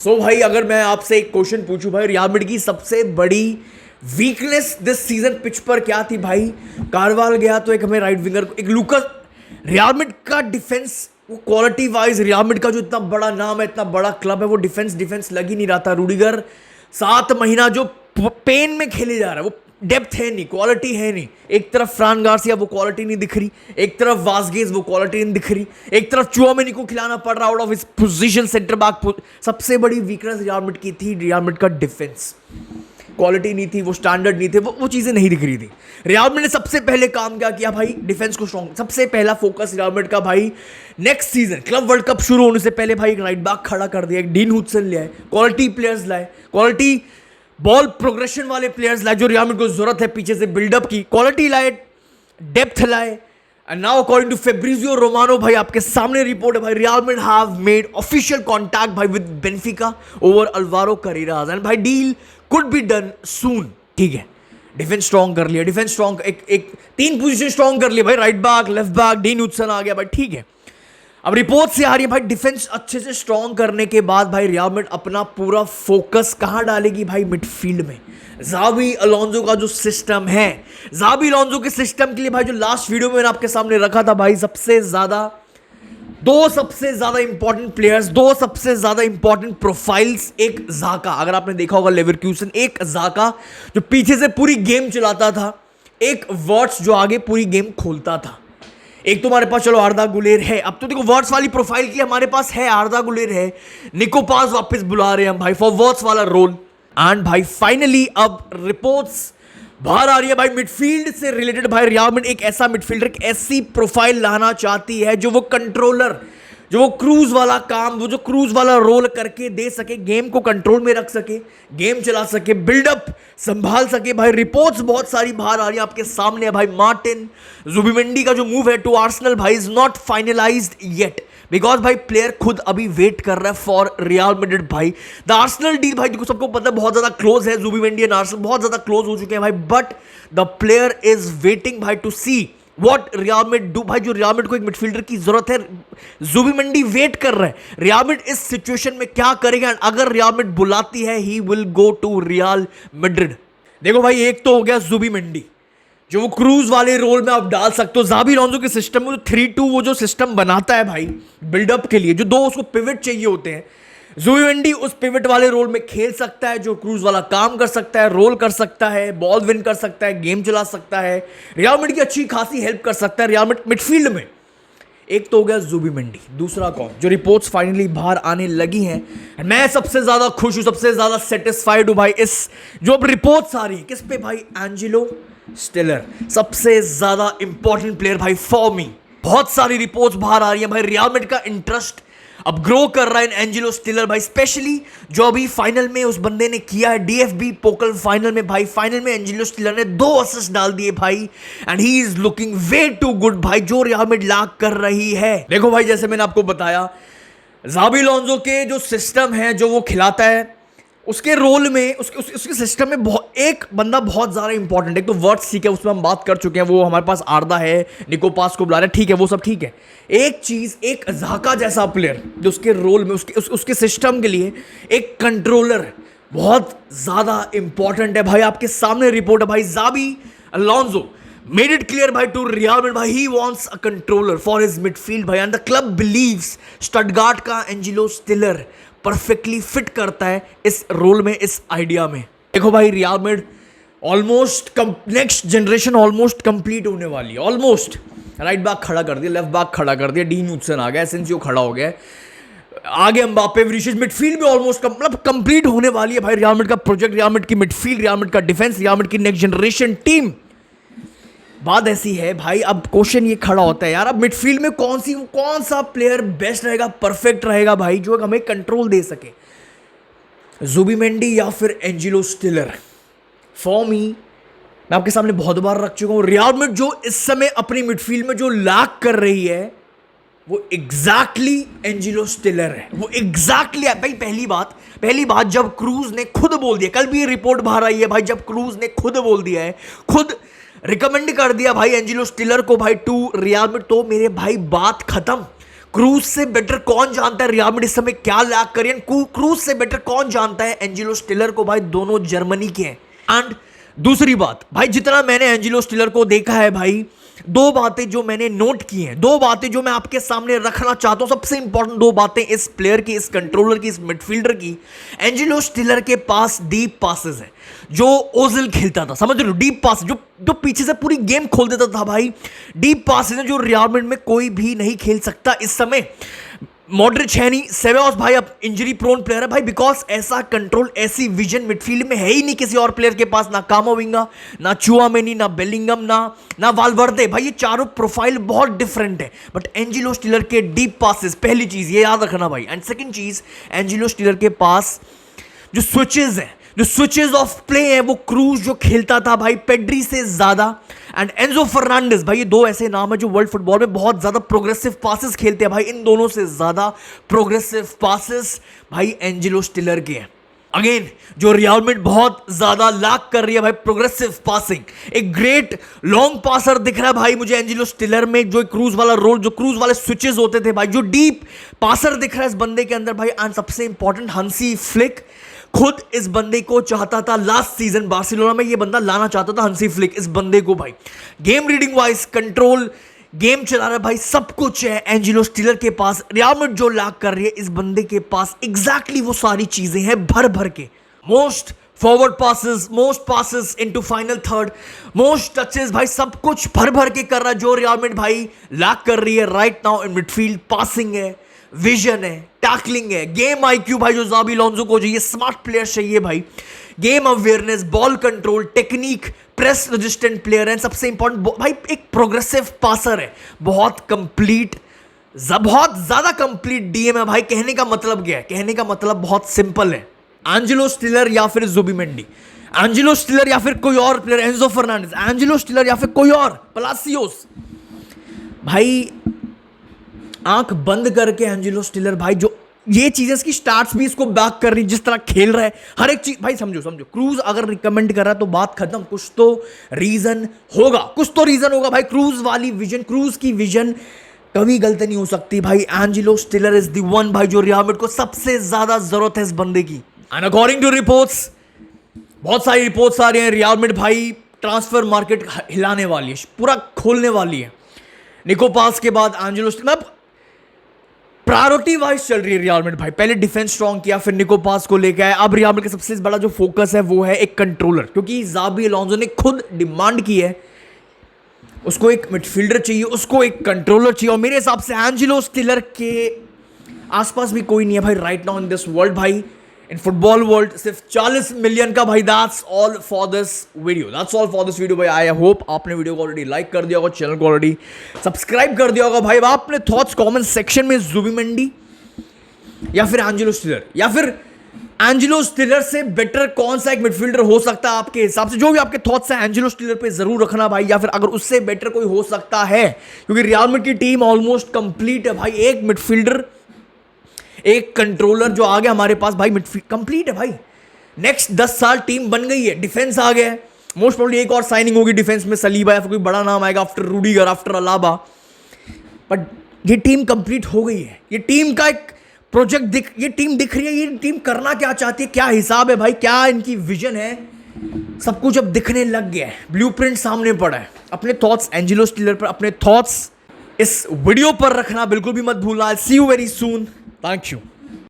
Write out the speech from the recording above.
भाई अगर मैं आपसे एक क्वेश्चन पूछूं भाई, रियल मैड्रिड की सबसे बड़ी वीकनेस दिस सीजन पिच पर क्या थी भाई? कारवाल गया तो एक हमें राइट विंगर को, एक लूकस। रियल मैड्रिड का डिफेंस, वो क्वालिटी वाइज रियल मैड्रिड का जो इतना बड़ा नाम है, इतना बड़ा क्लब है, वो डिफेंस लग ही नहीं रहा था। रूडिगर 7 महीना जो पेन में खेले जा रहा है, वो डेप्थ है नहीं, क्वालिटी है नहीं। एक तरफ फ्रान गार्सिया, वो क्वालिटी नहीं दिख रही। एक तरफ वास्गेज, वो क्वालिटी नहीं दिख रही। एक तरफ चुआमेनी को खिलाना पड़ रहा out of his position, centre back. सबसे बड़ी वीकनेस रियल मैड्रिड की थी, रियल मैड्रिड का डिफेंस। क्वालिटी नहीं थी, वो स्टैंडर्ड नहीं थे, वो चीजें नहीं दिख रही थी। रियल मैड्रिड ने सबसे पहले काम क्या किया भाई? डिफेंस को स्ट्रॉन्ग, सबसे पहला फोकस रियल मैड्रिड का भाई। Next season club world cup शुरू होने से पहले भाई एक राइट बैक खड़ा कर दिया, एक डीन हुडसन ले आए, क्वालिटी प्लेयर्स लाए, क्वालिटी बॉल प्रोग्रेशन वाले प्लेयर्स लाए जो रियल मैड्रिड को जरूरत है पीछे से बिल्डअप की, क्वालिटी लाए, डेप्थ लाए। And now according to Fabrizio Romano भाई, आपके सामने रिपोर्ट है भाई, Real Madrid have made official contact भाई with Benfica over Alvaro Carreras and भाई deal could be done soon. ठीक है, डिफेंस स्ट्रॉन्ग कर लिया, डिफेंस स्ट्रॉन्ग, एक 3 पोजीशन स्ट्रॉन्ग कर लिया भाई, right back, left back, Dean Hudson आ गया भाई। ठीक है, अब रिपोर्ट से आ रही है भाई, डिफेंस अच्छे से स्ट्रॉन्ग करने के बाद भाई रियल मैड्रिड अपना पूरा फोकस कहां डालेगी भाई? मिडफील्ड में। ज़ाबी अलोंसो का जो सिस्टम है, ज़ाबी अलोंसो के सिस्टम के लिए भाई जो लास्ट वीडियो में मैंने आपके सामने रखा था भाई, दो सबसे ज्यादा इंपॉर्टेंट प्लेयर्स, 2 सबसे ज्यादा इंपॉर्टेंट प्रोफाइल्स। एक जाका, अगर आपने देखा होगा लेवरक्यूसन, एक जाका जो पीछे से पूरी गेम चलाता था, एक वर्ट्स जो आगे पूरी गेम खोलता था। एक तो हमारे पास चलो आर्दा गुलेर है, अब तो देखो वर्ड्स वाली प्रोफाइल के लिए हमारे पास है, आर्दा गुलेर है, निको पास वापस बुला रहे हैं हम भाई फॉर वर्ड्स वाला रोल। एंड भाई फाइनली अब रिपोर्ट्स बाहर आ रही है भाई, मिडफील्ड से रिलेटेड भाई रियल मैड्रिड एक ऐसा मिडफील्डर, एक ऐसी प्रोफाइल लाना चाहती है जो वो कंट्रोलर, जो वो क्रूज वाला काम, वो जो क्रूज वाला रोल करके दे सके, गेम को कंट्रोल में रख सके, गेम चला सके, बिल्डअप संभाल सके भाई। रिपोर्ट्स बहुत सारी बाहर आ रही है, आपके सामने है भाई। मार्टिन जुबिमेंडी का जो मूव है टू आर्सेनल भाई is not finalised yet, because भाई प्लेयर खुद अभी वेट कर रहा है फॉर रियल मैड्रिड भाई। द आर्सेनल डील भाई देखो सबको पता है बहुत ज्यादा क्लोज है, जुबिमेंडी एंड आर्सेनल बहुत ज्यादा क्लोज हो चुके हैं भाई, but the player is waiting भाई to see what Real Madrid do भाई। जो रियल मैड्रिड को एक मिडफील्डर की जरूरत है, जुबिमेंडी वेट कर रहा है, रियल मैड्रिड इस सिचुएशन में क्या करेगा? अगर रियल मैड्रिड बुलाती है, he will go to Real Madrid. देखो भाई, एक तो हो गया जुबिमेंडी जो वो क्रूज वाले रोल में आप डाल सकते हो। ज़ाबी अलोंसो के सिस्टम में 3-2 वो जो सिस्टम बनाता है भाई बिल्डअप के लिए, जो 2 उसको पिवट चाहिए होते हैं, जुबिमेंडी उस पिवट वाले रोल में खेल सकता है, जो क्रूज वाला काम कर सकता है, रोल कर सकता है, बॉल विन कर सकता है, गेम चला सकता है, रियल मैड्रिड की अच्छी खासी हेल्प कर सकता है रियल मैड्रिड मिडफील्ड में। एक तो हो गया जुबिमेंडी, दूसरा कौन? जो रिपोर्ट्स फाइनली बाहर आने लगी हैं, मैं सबसे ज्यादा खुश हूं, सबसे ज्यादा सेटिस्फाइड हूं भाई इस जो अब रिपोर्ट्स आ रही है, किस पे भाई? एंजेलो स्टिलर, सबसे ज्यादा इंपॉर्टेंट प्लेयर भाई फॉर मी। बहुत सारी रिपोर्ट्स बाहर आ रही है भाई, रियल मैड्रिड का इंटरेस्ट अब ग्रो कर रहा है एंजेलो स्टिलर भाई, स्पेशली जो अभी फाइनल में उस बंदे ने किया है, डीएफबी पोकल फाइनल में भाई। फाइनल में एंजेलो स्टिलर ने 2 असिस्ट डाल दिए भाई, and he is looking way to good भाई, जो रियल मैड्रिड लाक कर रही है। देखो भाई, जैसे मैंने आपको बताया, ज़ाबी अलोंसो के जो सिस्टम है, जो वो खिलाता है, उसके रोल में, उसके सिस्टम में एक बंदा बहुत ज्यादा इंपॉर्टेंट है। एक तो वर्ड्स, ठीक है, उसमें हम बात कर चुके हैं, वो हमारे पास आर्दा है, निको पास को बुला रहे हैं, ठीक है, वो सब ठीक है। एक चीज, एक जाका जैसा प्लेयर जो उसके रोल में, उसके सिस्टम के लिए एक कंट्रोलर बहुत ज्यादा इंपॉर्टेंट है भाई। आपके सामने रिपोर्ट है भाई, ज़ाबी अलोंसो made it clear भाई to Real Madrid भाई, he wants a controller for his midfield भाई, and the club believes Stuttgart का एंजेलो स्टिलर परफेक्टली फिट करता है इस रोल में, इस आइडिया में। देखो भाई, Real Madrid almost next generation almost complete होने वाली है, ऑलमोस्ट। राइट बैक खड़ा कर दिया, लेफ्ट बैक खड़ा कर दिया, डीन हुडसन आ गया, एसेंसियो खड़ा हो गया, आगे एम्बापे, विनीसियस, मिडफील्ड में ऑलमोस्ट मतलब कंप्लीट होने वाली है भाई रियल मैड्रिड का प्रोजेक्ट, रियल मैड्रिड की मिडफील्ड, रियल मैड्रिड का डिफेंस, रियल मैड्रिड की नेक्स्ट जनरेशन टीम। बात ऐसी है भाई, अब क्वेश्चन ये खड़ा होता है यार, अब मिडफील्ड में कौन सा प्लेयर बेस्ट रहेगा, परफेक्ट रहेगा भाई, जो हमें कंट्रोल दे सके? जुबिमेंडी या फिर एंजेलो स्टिलर? फॉर मी, मैं आपके सामने बहुत बार रख चुका हूं, रियल मैड्रिड जो इस समय अपनी मिडफील्ड में जो लैक कर रही है, वो एग्जैक्टली एंजेलो स्टिलर है, वो एग्जैक्टली भाई। पहली बात जब क्रूज ने खुद बोल दिया, कल भी ये रिपोर्ट बाहर आई है भाई, जब क्रूज ने खुद बोल दिया है, खुद रिकमेंड कर दिया भाई एंजेलो स्टिलर को भाई टू रियल मैड्रिड, तो मेरे भाई बात खत्म। क्रूज से बेटर कौन जानता है रियल मैड्रिड इस समय क्या लैक कर रही है? क्रूज से बेटर कौन जानता है एंजेलो स्टिलर को? भाई दोनों जर्मनी के हैं। एंड दूसरी बात भाई, जितना मैंने एंजेलो स्टिलर को देखा है भाई, दो बातें जो मैंने नोट की हैं, दो बातें जो मैं आपके सामने रखना चाहता हूं, सबसे इंपॉर्टेंट दो बातें इस प्लेयर की, इस कंट्रोलर की, इस मिडफील्डर की। एंजेलो स्टिलर के पास डीप पासेस हैं जो ओजिल खेलता था, समझ रहे हो? डीप पास जो पीछे से पूरी गेम खोल देता था भाई। डीप पासेस हैं जो रियल मैड्रिड में कोई भी नहीं खेल सकता इस समय। मॉडरिच है नहीं, सेबायोस भाई अब इंजरी प्रोन प्लेयर है भाई, बिकॉज ऐसा कंट्रोल, ऐसी विजन मिडफील्ड में है ही नहीं किसी और प्लेयर के पास। ना कामाविंगा, ना चुआमेनी, ना बेलिंगम, ना वाल्वर्दे। भाई ये चारों प्रोफाइल बहुत डिफरेंट है। बट एंजेलो स्टिलर के डीप पासेस, पहली चीज ये याद रखना भाई। एंड सेकंड चीज, एंजेलो स्टिलर के पास जो स्विचेस हैं, जो स्विचेस ऑफ प्ले है, वो क्रूज जो खेलता था भाई पेड्री से ज्यादा, एंड एंजो फर्नांडिस, भाई ये दो ऐसे नाम है जो वर्ल्ड फुटबॉल में बहुत ज्यादा प्रोग्रेसिव पासेस खेलते हैं भाई। इन दोनों से ज्यादा प्रोग्रेसिव पासेस भाई एंजेलो स्टिलर के हैं। अगेन जो रियल मैड्रिड बहुत ज्यादा लैक कर रही है भाई, प्रोग्रेसिव पासिंग। एक ग्रेट लॉन्ग पासर दिख रहा है भाई मुझे एंजेलो स्टिलर में, जो क्रूज वाला रोल, जो क्रूज वाले स्विचेस होते थे भाई, जो डीप पासर दिख रहा है इस बंदे के अंदर भाई। एंड सबसे इंपॉर्टेंट, हंसी फ्लिक खुद इस बंदे को चाहता था लास्ट सीजन बार्सिलोना में, ये बंदा लाना चाहता था हंसी फ्लिक इस बंदे को भाई। Game reading wise, control, game चला रहा है भाई, सब कुछ है एंजेलो स्टिलर के पास। रियल मैड्रिड जो लैक कर रही है इस बंदे के पास एग्जैक्टली वो सारी चीजें हैं भर भर के। Most forward passes, most passes into final third, most touches भाई, सब कुछ भर भर के कर रहा है जो रियल मैड्रिड भाई लैक कर रही है right now in midfield. Passing है, विजन है, टैकलिंग है, गेम आईक्यू भाई जो ज़ाबी अलोंसो को चाहिए, स्मार्ट प्लेयर चाहिए भाई, game awareness, ball control, technique, press resistant player है, सबसे इंपॉर्टेंट भाई एक प्रोग्रेसिव पासर है, बहुत कंप्लीट, बहुत ज्यादा कंप्लीट डीएम है भाई। कहने का मतलब क्या है? कहने का मतलब बहुत सिंपल है। एंजेलो स्टिलर या फिर जुबिमेंडी, एंजेलो स्टिलर या फिर कोई और प्लेयर, एंजो फर्नांडिस, एंजेलो स्टिलर या फिर कोई और, पलासियोस, भाई आंख बंद करके एंजेलो स्टिलर भाई, जो ये चीजें, इसकी स्टार्ट्स भी इसको बैक कर रही, जिस तरह खेल रहा है हर एक चीज भाई, समझो क्रूज अगर रिकमेंड कर रहा है तो बात खत्म। कुछ तो रीजन होगा, कुछ तो रीजन होगा भाई। क्रूज वाली विजन, क्रूज की विजन कभी गलत नहीं हो सकती भाई। एंजेलो स्टिलर इज द वन भाई जो रियल मैड्रिड को सबसे ज्यादा जरूरत है इस बंदे की। एंड अकॉर्डिंग टू रिपोर्ट्स, बहुत सारी रिपोर्ट्स आ रही हैं, रियल मैड्रिड भाई ट्रांसफर मार्केट हिलाने वाली है, पूरा खोलने वाली है। निको पास के बाद एंजेलो स्टिलर प्रायोरिटी वाइज चल रही है रियल मैड्रिड भाई। पहले डिफेंस स्ट्रॉन्ग किया, फिर निको पास को लेकर आए। अब रियल मैड्रिड का सबसे बड़ा जो फोकस है वो है एक कंट्रोलर, क्योंकि ज़ाबी अलोंसो ने खुद डिमांड की है, उसको एक मिडफील्डर चाहिए, उसको एक कंट्रोलर चाहिए। और मेरे हिसाब से एंजेलो स्टिलर के आसपास भी कोई नहीं है भाई right now in this world भाई, इन फुटबॉल वर्ल्ड। सिर्फ 40 मिलियन का भाई। That's all for this video, that's all for this video भाई। आई होप आपने वीडियो को ऑलरेडी लाइक कर दिया होगा, चैनल को ऑलरेडी सब्सक्राइब कर दिया होगा भाई। अब आपने थॉट्स कमेंट सेक्शन में जुबिमेंडी या फिर एंजेलो स्टिलर, या फिर एंजेलो स्टिलर से बेटर कौन सा एक मिडफील्डर हो सकता है आपके हिसाब से? जो भी आपके थॉट्स हैं एंजेलो स्टिलर पे जरूर रखना भाई, या फिर अगर उससे बेटर कोई हो सकता है, क्योंकि रियल मैड्रिड की टीम ऑलमोस्ट कंप्लीट है भाई। एक मिडफील्डर, एक कंट्रोलर जो आ गया हमारे पास भाई, मिडफील्ड कंप्लीट है भाई। नेक्स्ट 10 साल टीम बन गई है। डिफेंस आ गया है, मोस्ट प्रोबेबली एक और साइनिंग होगी डिफेंस में, सलीबा या फिर कोई बड़ा नाम आएगा after Rudiger, after Alaba. But ये टीम कंप्लीट हो गई है। ये टीम का एक प्रोजेक्ट ये टीम दिख रही है, ये टीम करना क्या चाहती है, क्या हिसाब है भाई, क्या इनकी विजन है, सब कुछ अब दिखने लग गया है, ब्लूप्रिंट सामने पड़ा है। अपने थॉट्स एंजेलो स्टिलर पर, अपने थॉट्स इस वीडियो पर रखना बिल्कुल भी मत भूलना। See you very soon, thank you.